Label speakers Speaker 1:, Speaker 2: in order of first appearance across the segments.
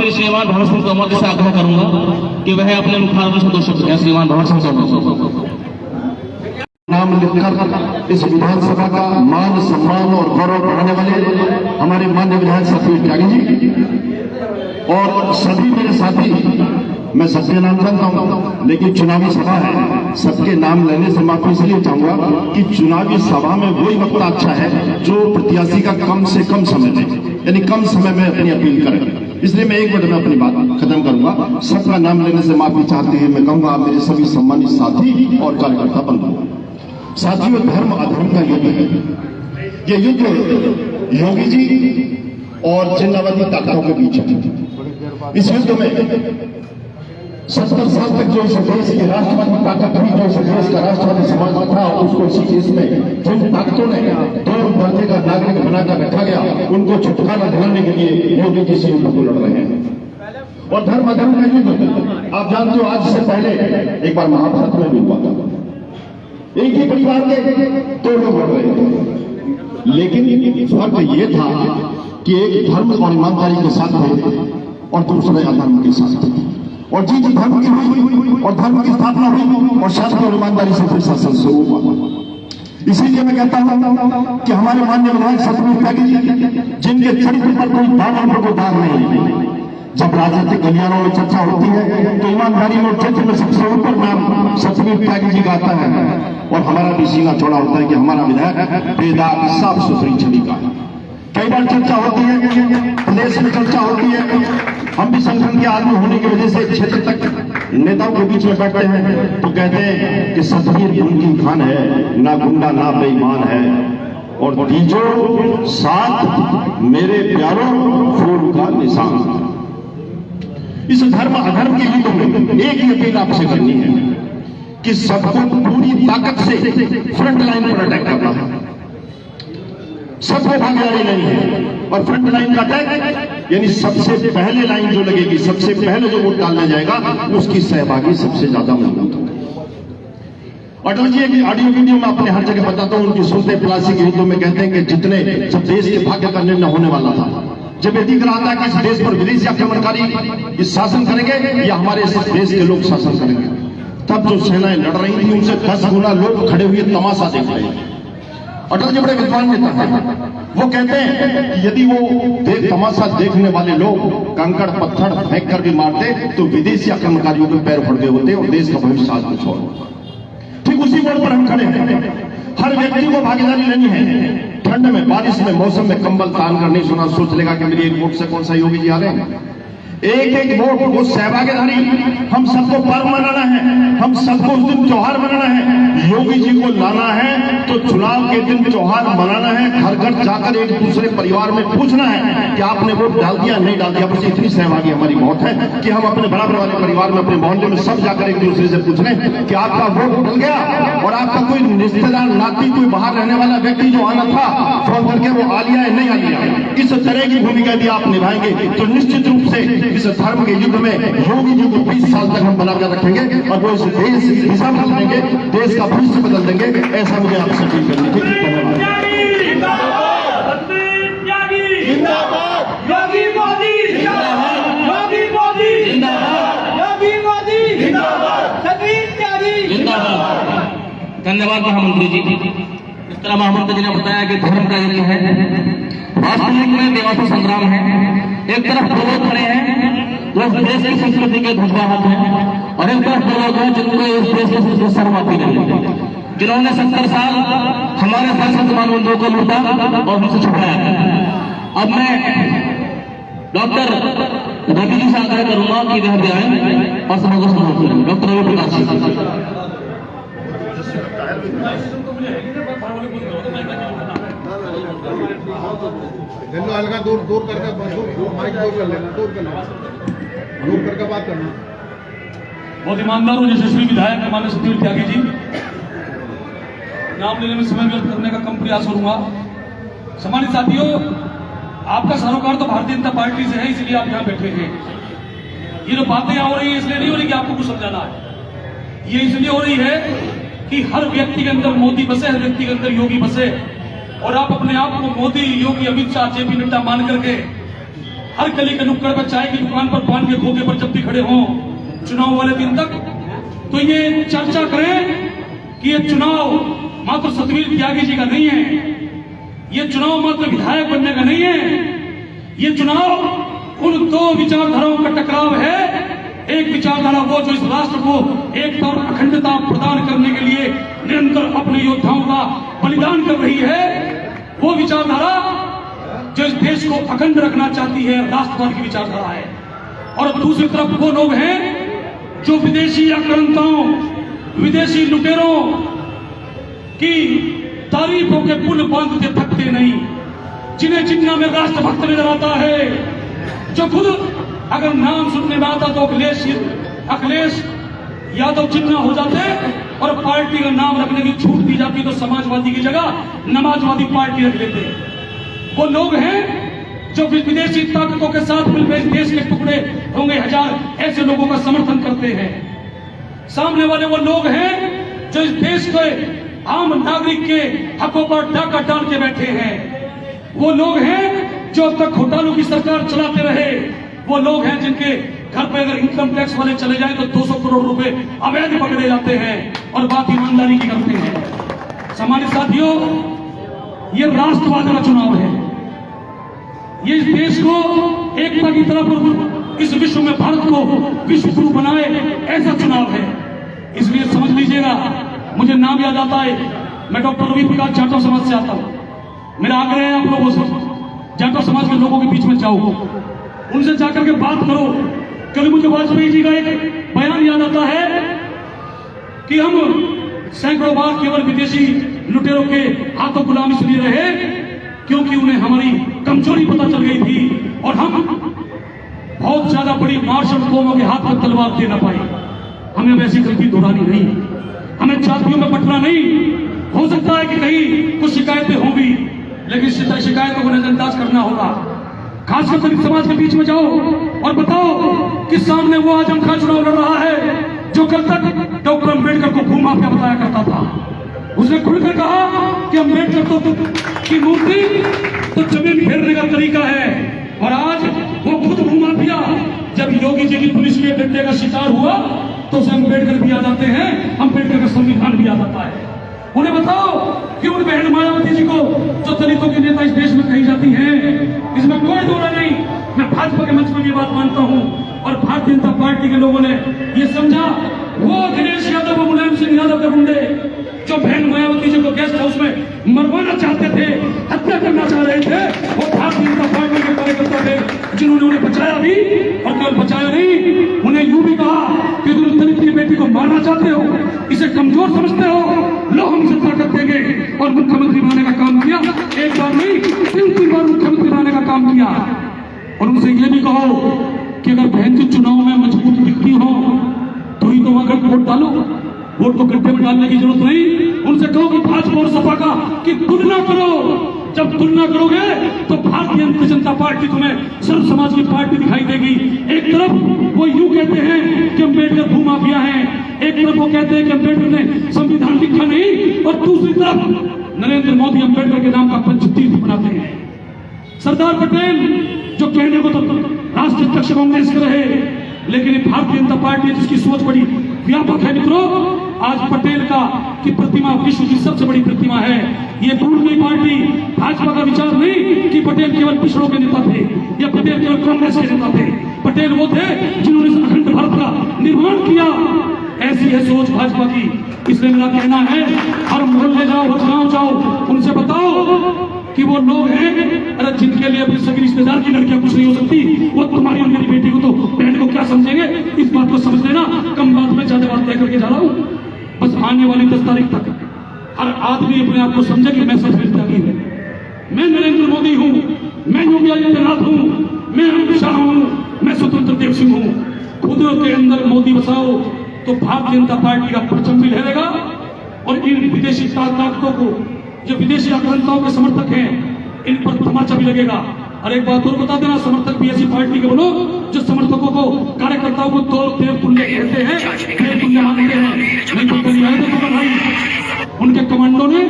Speaker 1: मंत्री श्रीमान भंवर सिंह तोमर से आग्रह करूंगा कि वह अपने मुखारबिन से 2 शब्द कहें। श्रीमान भंवर सिंह तोमर
Speaker 2: नाम लिखकर इस विधानसभा का मान सम्मान और गौरव बढ़ाने वाले हमारे माननीय विधायक सतवीर त्यागी जी और सभी मेरे साथी, मैं सबके नाम जानता हूं, लेकिन चुनावी सभा है, सबके नाम लेने से माफी इसलिए चाहूंगा कि चुनावी सभा में वही वक्त अच्छा है जो प्रत्याशी का कम से कम समय दे, यानी कम समय में अपनी अपील करें। इसलिए मैं 1 मिनट में अपनी बात खत्म करूंगा। सबका नाम लेने से माफी चाहते हुए मैं कहूंगा मेरे सभी सम्मानित साथी और कार्यकर्ता बंधु, साथियों, धर्म अधर्म का युद्ध है। ये युद्ध योगी जी और चिन्हवादी ताकतों के बीच है। इस युद्ध में 70 साल तक जो इस देश की राष्ट्रवादी ताकत थी, जो इस देश का राष्ट्रवादी समाज था, उसको इसी देश में जिन ताकतों ने 2 दर्जे का नागरिक बनाकर रखा गया, उनको छुटकारा दिलाने के लिए योगी जी से युद्ध को लड़ रहे हैं। और धर्म अधर्म का युद्ध आप जानते हो, आज से पहले एक बार महाभारत में भी हुआ था। एक ही परिवार के 2 लोग लड़ रहे थे, लेकिन फर्क ये था कि एक धर्म और ईमानदारी के साथ थे और दूसरे अधर्म के साथ थे। और जी धर्म की हुई और धर्म की स्थापना हुई और शांति और ईमानदारी से फिर शासन शुरू हुआ। इसीलिए मैं कहता हूं कि हमारे माननीय विधायक सतवीर त्यागी जी, जिनके चरित्र पर कोई दावा पर कोई दाग नहीं, जब राजनीतिक गलियारों में चर्चा होती है तो ईमानदारी और चरित्र में सबसे ऊपर नाम सतवीर त्यागी जी का आता है। और हमारा भी सीना चौड़ा होता है कि हमारा विधायक बेदाग साफ सुथरी छवि का। कई बार चर्चा होती है, प्रदेश में चर्चा होती है, हम भी संगठन के आदमी होने की वजह से क्षेत्र तक नेताओं के बीच में बैठते हैं तो कहते हैं कि सतवीर मुमकिन खान है, ना गुंडा ना बेईमान है, और दीजो साथ मेरे प्यारों फूल का निशान। इस धर्म अधर्म के युद्ध में एक ही अपील आपसे करनी है कि सबको पूरी ताकत से फ्रंट लाइन पर अटैक करना है। सबको भागीदारी नहीं है, और फ्रंट लाइन का अटैक यानी सबसे पहले लाइन जो लगेगी, सबसे पहले जो वोट डालने जाएगा, उसकी सहभागी सबसे ज्यादा मजबूत होगी। अटल जी की ऑडियो वीडियो में अपने हर जगह बताता हूं, उनकी सुनते प्लास्टिक युद्धों में कहते हैं कि जितने जब देश के भाग्य का निर्णय होने वाला था, जब ये दिख रहा था कि इस देश पर विदेशी आक्रमणकारी इस शासन करेंगे या हमारे इस देश के लोग शासन करेंगे, तब जो सेनाएं लड़ रही थी उनसे 10 गुना लोग खड़े हुए तमाशा देख रहे हैं। अटल जी बड़े विद्वान नेता हैं, वो कहते हैं कि यदि वो तमाशा देखने वाले लोग कंकड़ पत्थर फेंक कर भी मारते तो विदेशी आक्रमणकारियों के पैर फट गए होते और देश का भविष्य आज कुछ और होता। ठीक उसी मोड़ पर हम खड़े हैं। हर व्यक्ति को भागीदारी लेनी है। ठंड में, बारिश में, मौसम में कंबल तान कर नहीं सुना सोच लेगा कि मेरी एक वोट से कौन सा योगी जी आ रहे हैं। एक वोट, वो सहभागीदारी, हम सबको पर्व मनाना है, हम सबको उस दिन त्योहार मनाना है। योगी जी को लाना है तो चुनाव के दिन त्योहार मनाना है। घर घर जाकर एक दूसरे परिवार में पूछना है कि आपने वोट डाल दिया नहीं डाल दिया। बस इतनी सहभागी हमारी बहुत है कि हम अपने बराबर वाले परिवार में, अपने मोहल्ले में सब जाकर एक दूसरे से पूछ रहे हैं कि आपका वोट डल गया, और आपका कोई रिश्तेदार, नाती, कोई बाहर रहने वाला व्यक्ति जो आना था, फोन करके वो आ लिया है नहीं आ लिया। इस तरह की भूमिका यदि आप निभाएंगे तो निश्चित रूप से इस धर्म के युद्ध में योगी जी को 20 साल तक हम बनाकर रखेंगे और वो इस देश की दिशा बदल देंगे, देश का भविष्य बदल देंगे। ऐसा मुझे आपसे अपील करनी थी।
Speaker 1: धन्यवाद महामंत्री जी। इस तरह महामंत्री जी ने बताया कि धर्म का युद्ध है, वास्तविक में देवासुर संग्राम है। एक तरफ दो लोग खड़े हैं जो इस देश की संस्कृति के ध्वजवाहक हैं, और एक तरफ दो लोग हैं जिनको इस देश की संस्कृति शर्म आती नहीं, जिन्होंने 70 साल हमारे सांसद मानवंतों को लूटा और हमसे छुपाया। अब मैं डॉक्टर रवि जी से आग्रह करूंगा कि वह भी आए और सभा को संबोधित करें। डॉक्टर रवि प्रकाश जी।
Speaker 3: हल्का दूर करके माइक दूर कर लेना, दूर करके बात करना।
Speaker 4: बहुत ईमानदार और यशस्वी विधायक माननीय सतवीर त्यागी जी, नाम लेने में समय व्यर्थ करने का कम प्रयास करूंगा। सम्मानित साथियों, आपका सरोकार तो भारतीय जनता पार्टी से है, इसलिए आप यहाँ बैठे हैं। ये जो बातें यहाँ हो रही है इसलिए नहीं हो रही कि आपको कुछ समझाना है, ये इसलिए हो रही है कि हर व्यक्ति के अंदर मोदी बसे, हर व्यक्ति के अंदर योगी बसे, और आप अपने आप को मोदी, योगी, अमित शाह, जेपी नड्डा मान करके हर गली के नुक्कड़ पर, चाय की दुकान पर, पान के खोखे पर जब भी खड़े हों चुनाव वाले दिन तक, तो ये चर्चा करें कि ये चुनाव मात्र सतवीर त्यागी जी का नहीं है, ये चुनाव मात्र विधायक बनने का नहीं है, ये चुनाव उन दो विचारधाराओं का टकराव है। एक विचारधारा वो जो इस राष्ट्र को एकता और अखंडता प्रदान करने के लिए निरंतर अपने योद्धाओं का बलिदान कर रही है, वो विचारधारा जो इस देश को अखंड रखना चाहती है, राष्ट्रवाद की विचारधारा है। और दूसरी तरफ वो लोग हैं जो विदेशी आक्रांताओं, विदेशी लुटेरों की तारीफों के पुल बांधते थकते नहीं, जिन्हें चिन्ह में राष्ट्रभक्त नजर आता है, जो खुद अगर नाम सुनने में आता तो अखिलेश यादव चिन्ह हो जाते और पार्टी का नाम रखने की छूट दी जाती तो समाजवादी की जगह नमाजवादी पार्टी रख लेते। वो लोग हैं जो विदेशी ताकतों के साथ मिलकर इस देश के टुकड़े होंगे हजार, ऐसे लोगों का समर्थन करते हैं। सामने वाले वो लोग हैं जो इस देश के आम नागरिक के हकों पर डाका डाल के बैठे हैं। वो लोग हैं जो अब तक घोटालों की सरकार चलाते रहे। वो लोग हैं जिनके घर पे अगर इनकम टैक्स वाले चले जाएं तो 200 करोड़ रुपए अवैध पकड़े जाते हैं और बात ईमानदारी की करते हैं। सम्मानित साथियों, ये राष्ट्रवाद का चुनाव है, ये इस देश को एकता की तरफ, इस विश्व में भारत को विश्व गुरु बनाए, ऐसा चुनाव है। इसलिए समझ लीजिएगा, मुझे नाम याद आता है, मैं डॉक्टर रवि प्रकाश जाटव समाज से आता हूं। मेरा आग्रह है आप लोगों से, जाटव समाज के लोगों के बीच में जाओ, उनसे जाकर के बात करो। कल मुझे वाजपेयी जी का एक बयान याद आता है कि हम सैकड़ों बार केवल विदेशी लुटेरों के हाथों गुलाम इसलिए रहे क्योंकि उन्हें हमारी कमजोरी पता चल गई थी और हम बहुत ज्यादा बड़ी मार्शल कौमों के हाथ में तलवार दे न पाए। हमें वैसी गलती दोहरानी नहीं, हमें जातियों में बंटना नहीं। हो सकता है कि कहीं कुछ शिकायतें होंगी, लेकिन शिकायतों को नजरअंदाज करना होगा। खासकर दलित समाज के बीच में जाओ और बताओ कि सामने वो आजम खान चुनाव लड़ रहा है जो कल तक डॉक्टर अम्बेडकर को भूमाफिया बताया करता था। उसने खुलकर कहा कि अम्बेडकर की मूर्ति तो जमीन घेरने का तरीका है, और आज वो खुद भूमाफिया। जब योगी जी की पुलिस के डंडे का शिकार हुआ तो उसे अम्बेडकर भी आ जाते हैं, अम्बेडकर का संविधान भी आ जाता है। उन्हें बताओ कि उन बहन मायावती जी को जो दलितों की नेता इस देश में कही जाती है, इसमें कोई दोहरा नहीं। मैं भाजपा के मंच में ये बात मानता हूं और भारतीय जनता पार्टी के लोगों ने ये समझा, वो दिनेश यादव और मुलायम सिंह यादव के गुंडे जो बहन मायावती जी को गेस्ट हाउस में मरवाना चाहते थे, हत्या करना चाह रहे थे, वो भारतीय जनता पार्टी के कार्यकर्ता थे जिन्होंने उन्हें बचाया भी, और केवल बचाया नहीं, उन्हें यूं भी कहा कि तुम दलित की बेटी को मारना चाहते हो, इसे कमजोर समझते हो, लो हम इसे ताकत देंगे। और मुख्यमंत्री बनाने का काम किया, एक बार नहीं 3 बार मुख्यमंत्री बनाने का काम किया। और उनसे ये भी कहो कि अगर बहन जी चुनाव में मजबूत दिखती हो तो ही तो वहां वोट डालो, वोट तो गड्ढे में डालने की जरूरत नहीं। उनसे कहो कि भाजपा और सपा का कि तुलना करो, जब तुलना करोगे तो भारतीय जनता पार्टी तुम्हें सर्व समाज की पार्टी दिखाई देगी। एक तरफ वो यूं कहते हैं कि अम्बेडकर भूमाफिया हैं, एक तरफ वो कहते हैं कि अम्बेडकर ने संविधान लिखा नहीं, और दूसरी तरफ नरेंद्र मोदी अम्बेडकर के नाम का पंचतीर्थ बनाते हैं। सरदार पटेल जो कहने को तो राष्ट्रीय अध्यक्ष कांग्रेस के रहे, लेकिन भारतीय जनता पार्टी जिसकी सोच बड़ी व्यापक है मित्रों, आज पटेल का की प्रतिमा विश्व की सबसे बड़ी प्रतिमा है। ये भूल गई पार्टी, भाजपा का विचार नहीं कि पटेल केवल पिछड़ों के नेता थे या पटेल केवल कांग्रेस के नेता थे। पटेल वो थे जिन्होंने इस अखंड भारत का निर्माण किया। ऐसी है सोच भाजपा की। इसलिए मेरा कहना है, हर मोहल्ले जाओ, हर गांव जाओ, उनसे बताओ कि वो लोग हैं, अरे जिनके लिए अपने सभी रिश्तेदार की लड़कियां कुछ नहीं हो सकती, वो तुम्हारी और मेरी बेटी को तो बहन को क्या समझेंगे। इस बात को समझ लेना। कम बात में ज्यादा बात तय करके जा रहा हूं। बस आने वाली 10 तारीख तक हर आदमी अपने आप को समझे कि मैं सच में त्यागी हूं, मैं नरेंद्र मोदी हूं, मैं योगी आदित्यनाथ हूं, मैं अमित शाह हूं, मैं स्वतंत्र देव सिंह हूं। खुद के अंदर मोदी बसाओ तो भारतीय जनता पार्टी का परचम भी लहरेगा और इन विदेशी ताकतों को, जो विदेशी आक्रांताओं के समर्थक हैं, इन पर तमाचा भी लगेगा। और एक बात और बता देना, समर्थक भी ऐसी पार्टी के बनो जो समर्थकों को, कार्यकर्ताओं को तोड़ तेर तुल्य कहते हैं, तुल्य मानते हैं। नहीं तो कल आए थे भाई, उनके कमांडो ने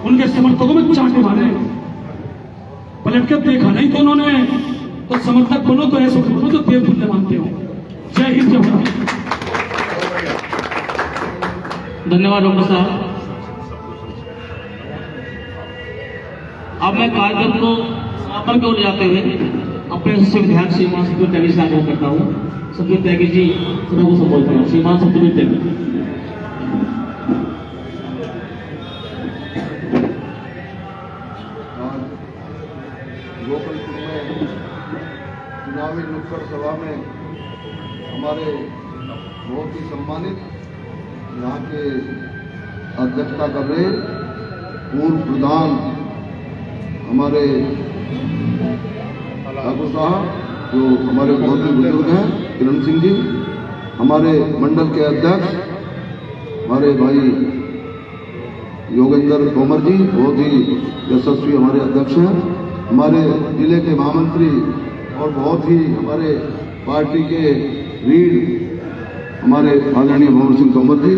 Speaker 4: उनके समर्थकों में चांटे मारे, पलट के देखा नहीं तो उन्होंने तो समर्थक बनो तो ऐसे बनो जो देव तुल्य मानते हो। जय हिंद, जय भारत।
Speaker 1: धन्यवाद डॉक्टर साहब। अब मैं कार्यक्रम को समापन की ओर जाते हुए अपने सचिव ध्यान श्रीमान सत्यवीर त्यागी से आग्रह करता हूँ। सत्यवीर त्यागी जी सभा को संबोधित करें। श्रीमान सत्यवीर त्यागी।
Speaker 2: गोकुलपुर में चुनावी नुक्कड़ सभा में हमारे बहुत ही सम्मानित यहाँ के अध्यक्षता कर रहे पूर्व प्रधान हमारे ठाकुर साहब, जो हमारे बहुत ही बुजुर्ग हैं, किरण सिंह जी, हमारे मंडल के अध्यक्ष हमारे भाई योगेंद्र तोमर जी, बहुत ही यशस्वी हमारे अध्यक्ष हैं, हमारे जिले के महामंत्री और बहुत ही हमारे पार्टी के रीढ़ हमारे आदरणीय भंवर सिंह तोमर जी,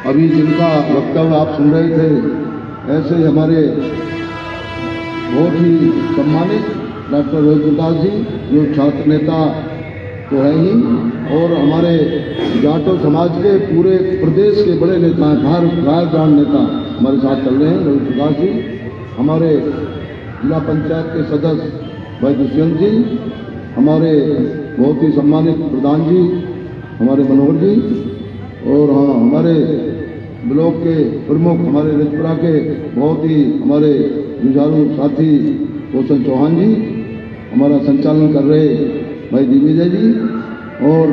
Speaker 2: अभी जिनका वक्तव्य आप सुन रहे थे, ऐसे ही हमारे बहुत ही सम्मानित डॉक्टर रोहित प्रकाश जी, जो छात्र नेता तो है ही और हमारे जाटो समाज के पूरे प्रदेश के बड़े नेता हैं, भारत नेता हमारे साथ चल रहे हैं रोहित प्रकाश जी, हमारे जिला पंचायत के सदस्य भाई दुष्यंत जी, हमारे बहुत ही सम्मानित प्रधान जी हमारे मनोहर जी, और हाँ हमारे ब्लॉक के प्रमुख हमारे रजपुरा के बहुत ही हमारे जुझारू साथी कौशल चौहान जी, हमारा संचालन कर रहे भाई दिग्विजय जी, और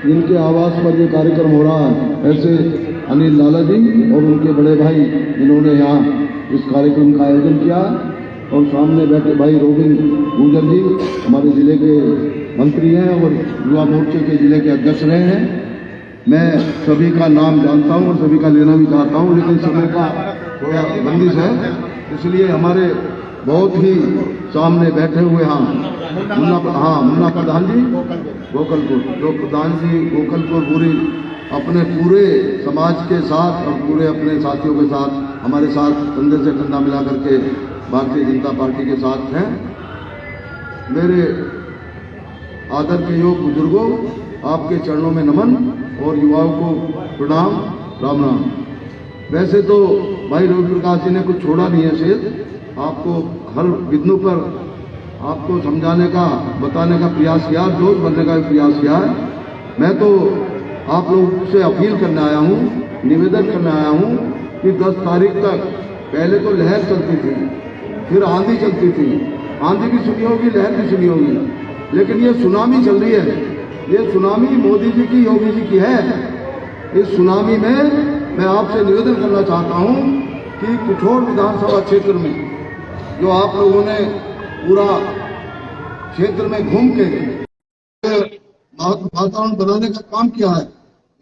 Speaker 2: जिनके आवास पर ये कार्यक्रम हो रहा है ऐसे अनिल लाला जी और उनके बड़े भाई जिन्होंने यहाँ इस कार्यक्रम का आयोजन किया, और सामने बैठे भाई रोबिन गुजर जी हमारे जिले के मंत्री हैं और युवा मोर्चे के जिले के अध्यक्ष रहे हैं। मैं सभी का नाम जानता हूं और सभी का लेना भी चाहता हूं, लेकिन समय का थोड़ा बंदिश है, इसलिए हमारे बहुत ही सामने बैठे हुए मुन्ना प्रधान जी गोकलपुर, जो प्रधान जी गोकलपुर पूरी अपने पूरे समाज के साथ और पूरे अपने साथियों के साथ हमारे साथ कंधे से कंधा मिला करके भारतीय जनता पार्टी के साथ हैं। मेरे आदर के योग बुजुर्गों, आपके चरणों में नमन और युवाओं को प्रणाम, राम राम। वैसे तो भाई रोहित प्रकाश जी ने कुछ छोड़ा नहीं है शेष, आपको हर बिंदु पर आपको समझाने का बताने का प्रयास किया, दोस्त बनने का भी प्रयास किया है। मैं तो आप लोगों से अपील करने आया हूँ, निवेदन करने आया हूँ कि 10 तारीख तक पहले तो लहर चलती थी, फिर आंधी चलती थी, आंधी भी सुनी होगी, लहर भी सुनी होगी, लेकिन ये सुनामी चल रही है, ये सुनामी मोदी जी की, योगी जी की है। इस सुनामी में मैं आपसे निवेदन करना चाहता हूं कि पिठोर विधानसभा क्षेत्र में जो आप लोगों ने पूरा क्षेत्र में घूम के वातावरण बनाने का काम किया है,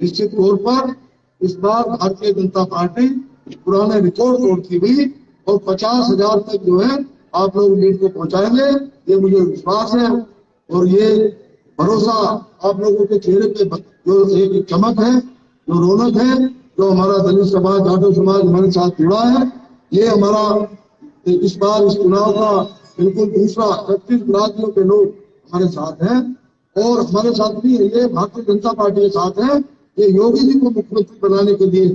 Speaker 2: निश्चित तौर पर इस बार भारतीय जनता पार्टी पुराने रिकॉर्ड तोड़ती हुई और 50,000 तक जो है आप लोग लीड को पहुंचाएंगे, ये मुझे विश्वास है। और ये भरोसा आप लोगों के चेहरे पे जो एक चमक है, जो रौनक है, जो हमारा दलित समाज, जाटो समाज हमारे साथ जुड़ा है, ये हमारा इस बार इस चुनाव का बिल्कुल दूसरा 31 राज्यों के लोग हमारे साथ हैं और हमारे साथ भी ये भारतीय जनता पार्टी के साथ है। ये योगी जी को मुख्यमंत्री बनाने के लिए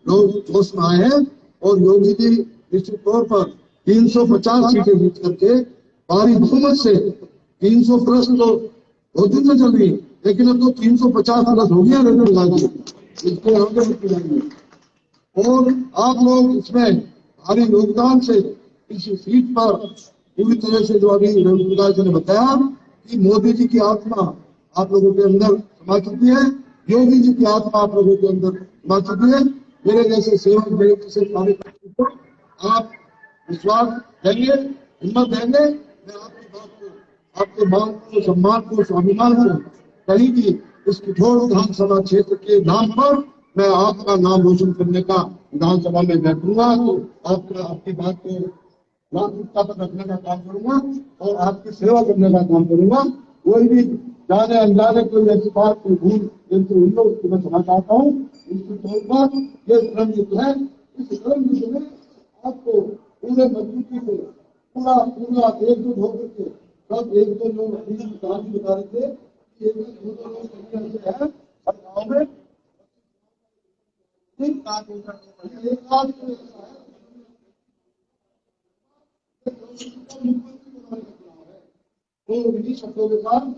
Speaker 2: लोग जोश में आए हैं और योगी जी निश्चित तौर पर 350 सीटें जीत करके भारी बहुमत से 300 प्लस तो बहुत दिन से चल रही है, लेकिन अब तो 350 प्लस हो गया रजत, इसको आगे बढ़ती जाएंगे। और आप लोग इसमें भारी योगदान से इस सीट पर पूरी तरह से जो अभी रविंद्र जी ने बताया कि मोदी जी की आत्मा आप लोगों के अंदर समा चुकी है, योगी जी की आत्मा आप लोगों के अंदर समा चुकी है। मेरे जैसे सेवक, मेरे जैसे कार्यकर्ता को आप विश्वास देंगे, हिम्मत देंगे, मैं आपकी बात को, आपके मान को, सम्मान को, स्वाभिमान को कहीं भी इस पिठोर विधानसभा क्षेत्र के नाम पर मैं आपका नाम रोशन करने का विधानसभा में बैठूंगा, तो आपकी बात को प्राथमिकता पर रखने का काम करूंगा और आपकी सेवा करने का काम करूंगा। कोई भी जाने अनजाने कोई ऐसी बात, कोई भूल जिनसे हुई हो उसको मैं क्षमा चाहता हूँ। इसके तौर पर ये श्रम युद्ध है, इस श्रम युद्ध में आपको पूरे मजबूती से पूरा एकजुट होकर के
Speaker 3: सब एक दो लोग अभी विकास भी बता रहे थे कि एक दो लोग ऐसे हैं हर गाँव में तो विधि शब्दों के साथ